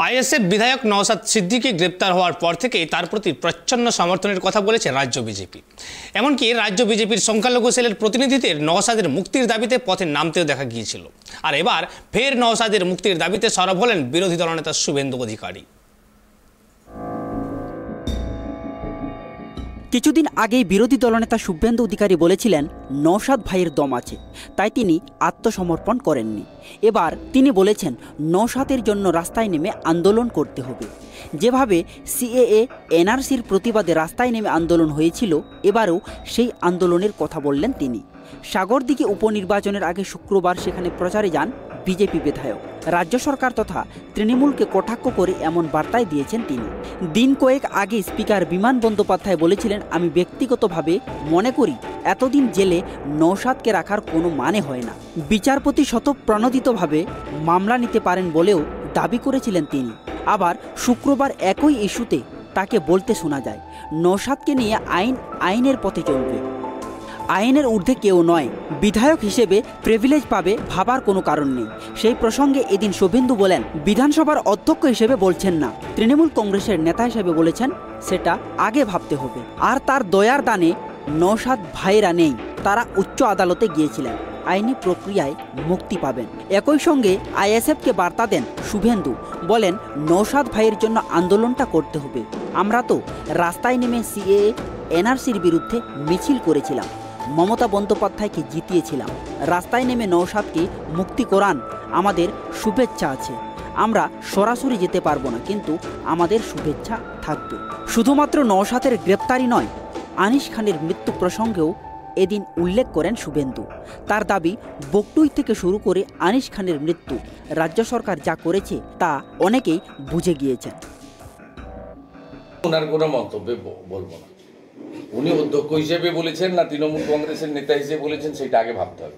ISF বিধায়ক নওশাদ সিদ্দিকী গ্রেপ্তার হওয়ার পর থেকেই তার প্রতি প্রচ্ছন্ন সমর্থনের কথা বলেছে রাজ্য বিজেপি। এমনকি রাজ্য বিজেপির সংখ্যালঘু সেলের প্রতিনিধিদের নওশাদের মুক্তির দাবিতে পথে নামতেও দেখা গিয়েছিল। আর এবার ফের নওশাদের মুক্তির দাবিতে সরব হলেন বিরোধী দলনেতা শুভেন্দু অধিকারী। কিছুদিন আগেই বিরোধী দলনেতা শুভেন্দু অধিকারী বলেছিলেন নওশাদ ভাইয়ের দম আছে, তাই তিনি আত্মসমর্পণ করেননি। এবার তিনি বলেছেন নওশাদের জন্য রাস্তায় নেমে আন্দোলন করতে হবে। যেভাবে সিএএ এনআরসির প্রতিবাদে রাস্তায় নেমে আন্দোলন হয়েছিল, এবারেও সেই আন্দোলনের কথা বললেন তিনি। সাগরদিঘি উপনির্বাচনের আগে শুক্রবার সেখানে প্রচারে যান বিজেপি বিধায়ক। রাজ্য সরকার তথা তৃণমূলকে কটাক্ষ করে এমন বার্তায় দিয়েছেন তিনি। দিন কয়েক আগে স্পিকার বিমান বন্দ্যোপাধ্যায় বলেছিলেন, আমি ব্যক্তিগতভাবে মনে করি এতদিন জেলে নওশাদকে রাখার কোনো মানে হয় না। বিচারপতি স্বতঃপ্রণোদিতভাবে মামলা নিতে পারেন বলেও দাবি করেছিলেন তিনি। আবার শুক্রবার একই ইস্যুতে তাকে বলতে শোনা যায়, নওশাদকে নিয়ে আইনের পথে চলবে, আইনের ঊর্ধ্বে কেউ নয়, বিধায়ক হিসেবে প্রিভিলেজ পাবে ভাবার কোনো কারণ নেই। সেই প্রসঙ্গে এদিন শুভেন্দু বলেন, বিধানসভার অধ্যক্ষ হিসেবে বলছেন না, তৃণমূল কংগ্রেসের নেতা হিসেবে বলেছেন, সেটা আগে ভাবতে হবে। আর তার দয়ার দানে নওশাদ ভাইরা নেই, তারা উচ্চ আদালতে গিয়েছিলেন, আইনি প্রক্রিয়ায় মুক্তি পাবেন। একই সঙ্গে আইএসএফকে বার্তা দেন শুভেন্দু, বলেন নওশাদ ভাইয়ের জন্য আন্দোলনটা করতে হবে। আমরা তো রাস্তায় নেমে সিএএ এনআরসির বিরুদ্ধে মিছিল করেছিলাম, মমতা বন্দ্যোপাধ্যায়কে জিতিয়েছিলাম। রাস্তায় নেমে নওশাদকে মুক্তি করান, আমাদের শুভেচ্ছা আছে। আমরা সরাসরি যেতে পারবো না, কিন্তু আমাদের শুভেচ্ছা থাকবে। শুধুমাত্র নওশাদের গ্রেপ্তারি নয়, আনিস খানের মৃত্যু প্রসঙ্গেও এদিন উল্লেখ করেন শুভেন্দু। তার দাবি, বকটুই থেকে শুরু করে আনিস খানের মৃত্যু রাজ্য সরকার যা করেছে তা অনেকেই বুঝে গিয়েছেন। ওনার কোনো মন্তব্য বলবো না। উনি অধ্যক্ষ হিসেবে বলেছেন না তৃণমূল কংগ্রেসের নেতা হিসেবে বলেছেন, সেটা আগে ভাবতে হবে।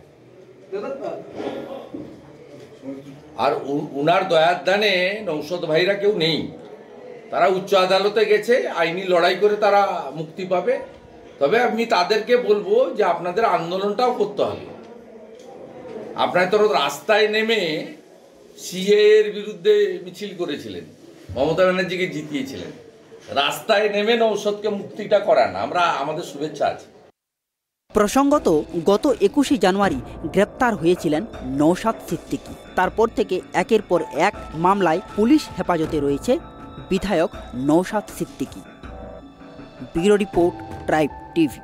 আর উনার দয়ার দানে নওশাদ ভাইরা কেউ নেই, তারা উচ্চ আদালতে গেছে, আইনি লড়াই করে তারা মুক্তি পাবে। তবে আমি তাদেরকে বলবো যে আপনাদের আন্দোলনটাও করতে হবে। আপনারা তো রাস্তায় নেমে সিএ এর বিরুদ্ধে মিছিল করেছিলেন, মমতা ব্যানার্জিকে জিতিয়েছিলেন, রাস্তায় নেমে নওশাদকে মুক্তিটা করান, আমরা আমাদের শুভেচ্ছা আছে। প্রসঙ্গত গত 21শে জানুয়ারি গ্রেপ্তার হয়েছিলেন নওশাদ সিদ্দিকী। তারপর থেকে একের পর এক মামলায় পুলিশ হেফাজতে রয়েছে বিধায়ক Naushad Siddiqui. Bureau report, tribe TV.